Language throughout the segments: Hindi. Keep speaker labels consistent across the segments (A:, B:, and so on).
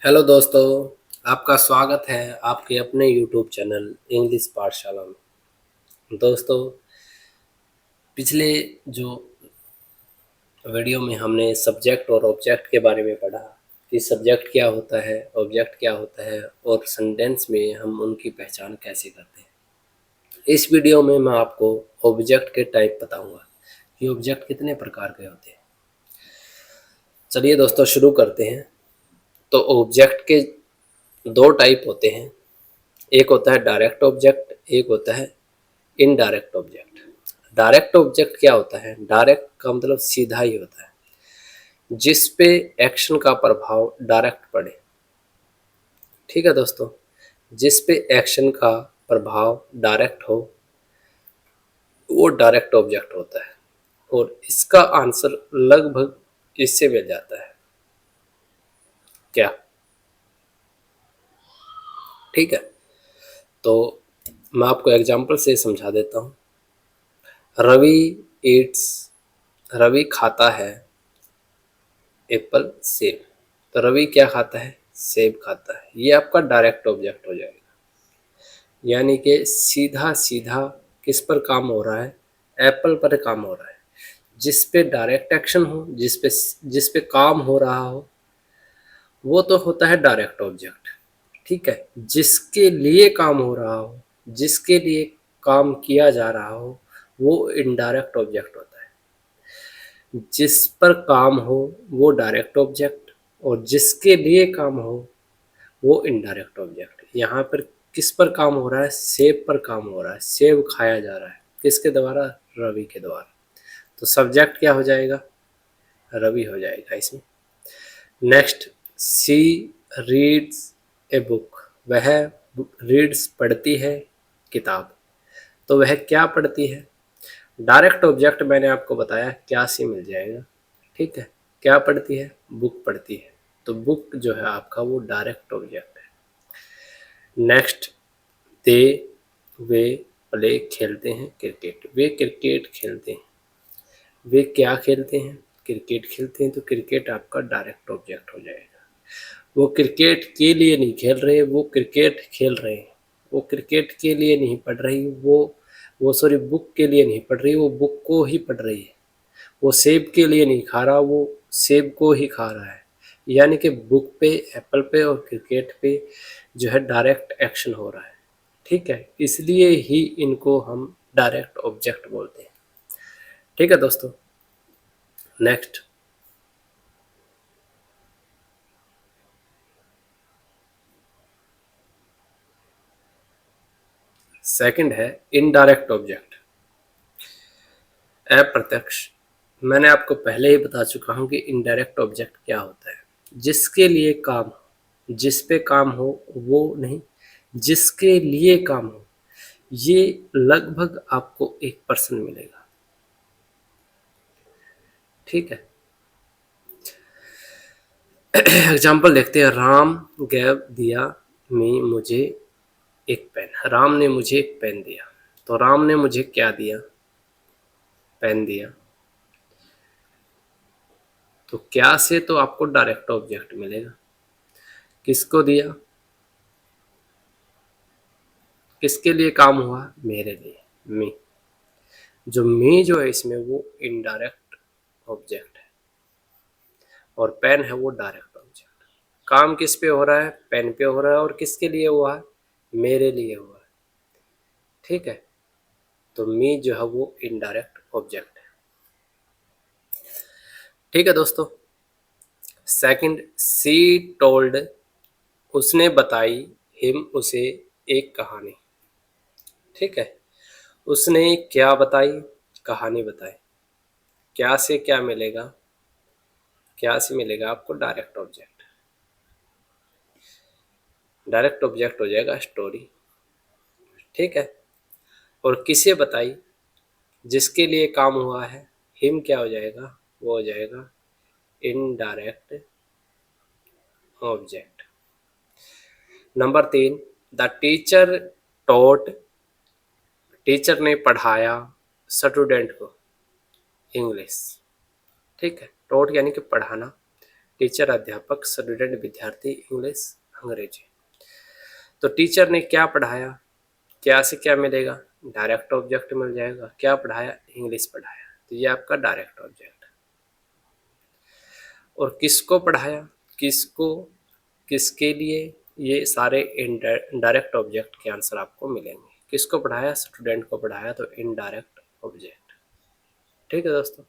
A: हेलो दोस्तों, आपका स्वागत है आपके अपने यूट्यूब चैनल इंग्लिश पाठशाला में। दोस्तों, पिछले जो वीडियो में हमने सब्जेक्ट और ऑब्जेक्ट के बारे में पढ़ा कि सब्जेक्ट क्या होता है, ऑब्जेक्ट क्या होता है और सेंटेंस में हम उनकी पहचान कैसे करते हैं। इस वीडियो में मैं आपको ऑब्जेक्ट के टाइप बताऊंगा कि ऑब्जेक्ट कितने प्रकार के होते हैं। चलिए दोस्तों, शुरू करते हैं। तो ऑब्जेक्ट के दो टाइप होते हैं, एक होता है डायरेक्ट ऑब्जेक्ट, एक होता है इनडायरेक्ट ऑब्जेक्ट। डायरेक्ट ऑब्जेक्ट क्या होता है? डायरेक्ट का मतलब सीधा ही होता है, जिस पे एक्शन का प्रभाव डायरेक्ट पड़े। ठीक है दोस्तों, जिस पे एक्शन का प्रभाव डायरेक्ट हो वो डायरेक्ट ऑब्जेक्ट होता है, और इसका आंसर लगभग इससे मिल जाता है। क्या? ठीक है, तो मैं आपको एग्जांपल से समझा देता हूँ। रवि ईट्स, रवि खाता है एप्पल सेब। तो रवि क्या खाता है? सेब खाता है। ये आपका डायरेक्ट ऑब्जेक्ट हो जाएगा, यानी कि सीधा सीधा किस पर काम हो रहा है? एप्पल पर काम हो रहा है। जिस पे डायरेक्ट एक्शन हो, जिस पे काम हो रहा हो, वो तो होता है डायरेक्ट ऑब्जेक्ट। ठीक है, जिसके लिए काम हो रहा हो, जिसके लिए काम किया जा रहा हो, वो इनडायरेक्ट ऑब्जेक्ट होता है। जिस पर काम हो वो डायरेक्ट ऑब्जेक्ट, और जिसके लिए काम हो वो इनडायरेक्ट ऑब्जेक्ट। यहाँ पर किस पर काम हो रहा है? सेब पर काम हो रहा है। सेब खाया जा रहा है किसके द्वारा? रवि के द्वारा। तो सब्जेक्ट क्या हो जाएगा? रवि हो जाएगा इसमें। Next, she reads a book. वह रीड्स पढ़ती है किताब। तो वह क्या पढ़ती है? डायरेक्ट ऑब्जेक्ट मैंने आपको बताया क्या से मिल जाएगा। ठीक है, क्या पढ़ती है? बुक पढ़ती है। तो बुक जो है आपका वो डायरेक्ट ऑब्जेक्ट है। नेक्स्ट, दे वे प्ले खेलते हैं क्रिकेट। वे क्रिकेट खेलते हैं। वे क्या खेलते हैं? क्रिकेट खेलते हैं। तो क्रिकेट आपका डायरेक्ट ऑब्जेक्ट हो जाएगा। वो क्रिकेट के लिए नहीं खेल रहे, वो क्रिकेट खेल रहे हैं। वो क्रिकेट के लिए नहीं पढ़ रही, वो सॉरी बुक के लिए नहीं पढ़ रही, वो बुक को ही पढ़ रही है। वो सेब के लिए नहीं खा रहा, वो सेब को ही खा रहा है। यानी कि बुक पे, एप्पल पे और क्रिकेट पे जो है डायरेक्ट एक्शन हो रहा है। ठीक है, इसलिए ही इनको हम डायरेक्ट ऑब्जेक्ट बोलते हैं। ठीक है दोस्तों, नेक्स्ट सेकंड है इनडायरेक्ट ऑब्जेक्ट, अप्रत्यक्ष। मैंने आपको पहले ही बता चुका हूं कि इनडायरेक्ट ऑब्जेक्ट क्या होता है। जिसके लिए काम, जिस पे काम हो वो नहीं, जिसके लिए काम हो। ये लगभग आपको एक पर्सन मिलेगा। ठीक है, एग्जाम्पल देखते हैं। राम गैव दिया मी मुझे एक पेन। राम ने मुझे एक पेन दिया। तो राम ने मुझे क्या दिया? पेन दिया। तो क्या से तो आपको डायरेक्ट ऑब्जेक्ट मिलेगा। किसको दिया? किसके लिए काम हुआ? मेरे लिए, मी। जो मी जो है इसमें वो इनडायरेक्ट ऑब्जेक्ट है, और पेन है वो डायरेक्ट ऑब्जेक्ट। काम किस पे हो रहा है? पेन पे हो रहा है। और किसके लिए हुआ है? मेरे लिए हुआ है। ठीक है, तो मी जो है वो इनडायरेक्ट ऑब्जेक्ट है। ठीक है दोस्तों, सेकंड, सी टोल्ड, उसने बताई, हिम उसे एक कहानी। ठीक है, उसने क्या बताई? कहानी बताई। क्या से क्या मिलेगा? क्या से मिलेगा आपको? Direct object. डायरेक्ट ऑब्जेक्ट हो जाएगा स्टोरी। ठीक है, और किसे बताई? जिसके लिए काम हुआ है, हिम क्या हो जाएगा? वो हो जाएगा indirect object. Number 3, the teacher taught, teacher ने पढ़ाया स्टूडेंट को इंग्लिश। ठीक है, टॉट यानी कि पढ़ाना। टीचर अध्यापक, स्टूडेंट विद्यार्थी, इंग्लिश अंग्रेजी। तो टीचर ने क्या पढ़ाया, क्या से क्या मिलेगा, डायरेक्ट ऑब्जेक्ट मिल जाएगा। क्या पढ़ाया, इंग्लिश पढ़ाया, तो ये आपका डायरेक्ट ऑब्जेक्ट। और किसको पढ़ाया, किसको, किसके लिए, ये सारे इनडायरेक्ट ऑब्जेक्ट के आंसर आपको मिलेंगे। किसको पढ़ाया, स्टूडेंट को पढ़ाया, तो इनडायरेक्ट ऑब्जेक्ट। ठीक है दोस्तों,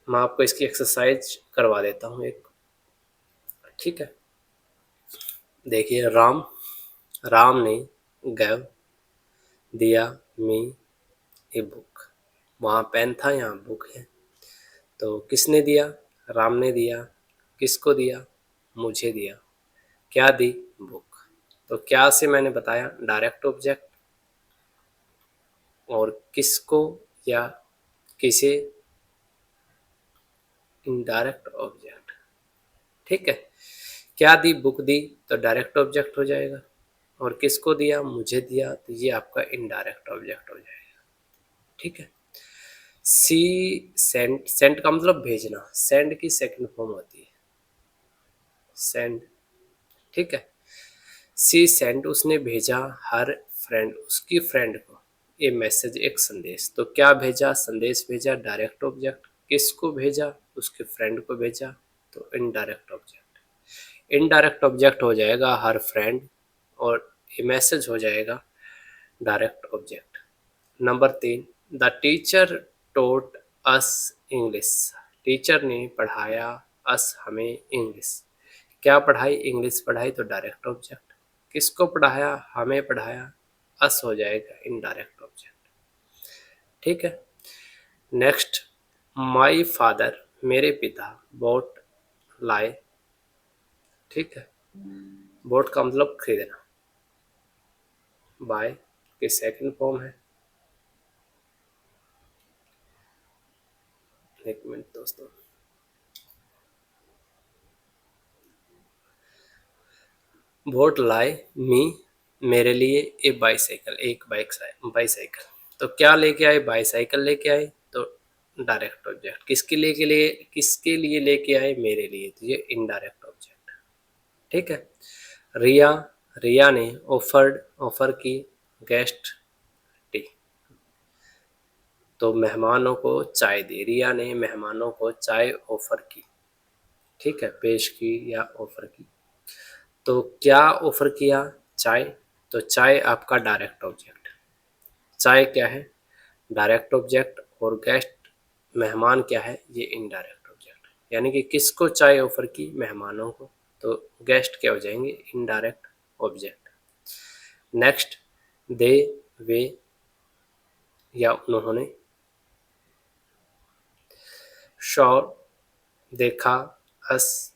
A: मैं आपको इसकी एक्सरसाइज करवा देता हूँ एक। ठीक है, देखिए, राम, राम ने गव दिया मी ए बुक। वहाँ पेन था, यहाँ बुक है। तो किसने दिया, राम ने दिया। किसको दिया, मुझे दिया। क्या दी, बुक। तो क्या से मैंने बताया डायरेक्ट ऑब्जेक्ट, और किसको या किसे इनडायरेक्ट ऑब्जेक्ट। ठीक है, क्या दी, बुक दी, तो डायरेक्ट ऑब्जेक्ट हो जाएगा। और किसको दिया, मुझे दिया, तो ये आपका इनडायरेक्ट ऑब्जेक्ट हो जाएगा। ठीक है, सी सेंड, सेंड का मतलब भेजना, सेंड की सेकंड फॉर्म होती है सेंड। ठीक है, सी सेंड, उसने भेजा, हर फ्रेंड, उसकी फ्रेंड को, ये मैसेज, एक संदेश। तो क्या भेजा, संदेश भेजा, डायरेक्ट ऑब्जेक्ट। किसको भेजा, उसके फ्रेंड को भेजा, तो इनडायरेक्ट ऑब्जेक्ट। इनडायरेक्ट ऑब्जेक्ट हो जाएगा हर फ्रेंड, और ये मैसेज हो जाएगा direct object. Number 3, the teacher taught us English. Teacher ने पढ़ाया अस, हमें, इंग्लिश। क्या पढ़ाई, इंग्लिश पढ़ाई, तो डायरेक्ट ऑब्जेक्ट। किसको पढ़ाया, हमें पढ़ाया, अस हो जाएगा इनडायरेक्ट ऑब्जेक्ट। ठीक है, नेक्स्ट, माई फादर, मेरे पिता, बोट लाए। ठीक है, बोट का मतलब खरीदना, बाय की सेकंड फॉर्म है। एक मिनट दोस्तों, बोट लाए मी, मेरे लिए, ए बाईसाइकिल, एक बाईसाइकिल। तो क्या लेके आए, बाईसाइकिल लेके आए, तो डायरेक्ट ऑब्जेक्ट। किसके लिए लेके आए, मेरे लिए, तो ये इनडायरेक्ट ऑब्जेक्ट। ठीक है, रिया, रिया ने ऑफर्ड, ऑफर की, गेस्ट टी। तो मेहमानों को चाय दी, रिया ने मेहमानों को चाय ऑफर की। ठीक है, पेश की या ऑफर की। तो क्या ऑफर किया, चाय। तो चाय आपका डायरेक्ट ऑब्जेक्ट। चाय क्या है, डायरेक्ट ऑब्जेक्ट। और गेस्ट, मेहमान क्या है, ये इनडायरेक्ट ऑब्जेक्ट। यानी कि किसको चाय ऑफर की, मेहमानों को, तो गेस्ट क्या हो जाएंगे, इनडायरेक्ट ऑब्जेक्ट। नेक्स्ट, दे, वे या उन्होंने। शॉ, देखा, अस,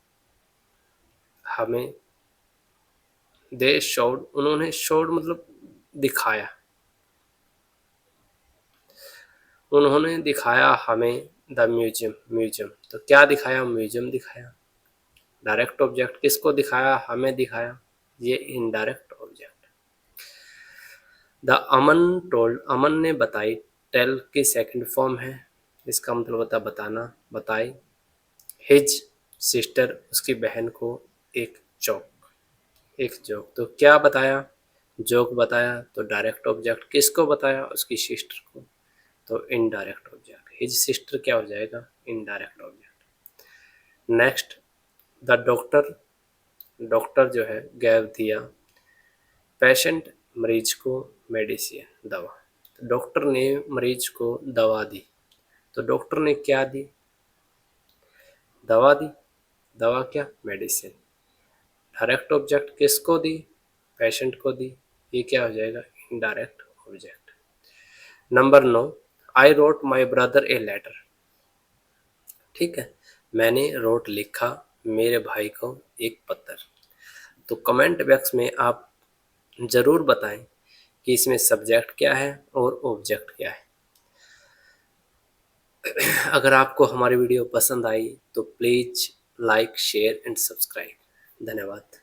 A: हमें। दे शोड, उन्होंने, शोड मतलब दिखाया, उन्होंने दिखाया हमें द म्यूजियम, म्यूजियम। तो क्या दिखाया, म्यूजियम दिखाया। डायरेक्ट ऑब्जेक्ट, किसको दिखाया, हमें दिखाया, ये indirect object. The Aman told, Aman ने बताई, टेल की सेकंड फॉर्म है, इसका मतलब होता बताना, बताई। हिज सिस्टर, उसकी बहन को, एक जोक, एक जोक। तो क्या बताया, जोक बताया, तो डायरेक्ट ऑब्जेक्ट। किसको बताया, उसकी सिस्टर को, तो इनडायरेक्ट ऑब्जेक्ट। हिज सिस्टर क्या हो जाएगा, indirect object. Next, the doctor, doctor जो है, गैव दिया, पेशेंट, मरीज को, मेडिसिन, दवा। तो डॉक्टर ने मरीज को दवा दी। तो डॉक्टर ने क्या दी, दवा दी। दवा क्या, मेडिसिन। डायरेक्ट ऑब्जेक्ट, किसको दी, पेशेंट को दी, ये क्या हो जाएगा, indirect object. Number 9, I wrote my brother a letter. ठीक है, मैंने रोट लिखा मेरे भाई को एक पत्र। तो कमेंट बॉक्स में आप ज़रूर बताएं कि इसमें सब्जेक्ट क्या है और ऑब्जेक्ट क्या है। अगर आपको हमारी वीडियो पसंद आई तो please like, share and subscribe. धन्यवाद।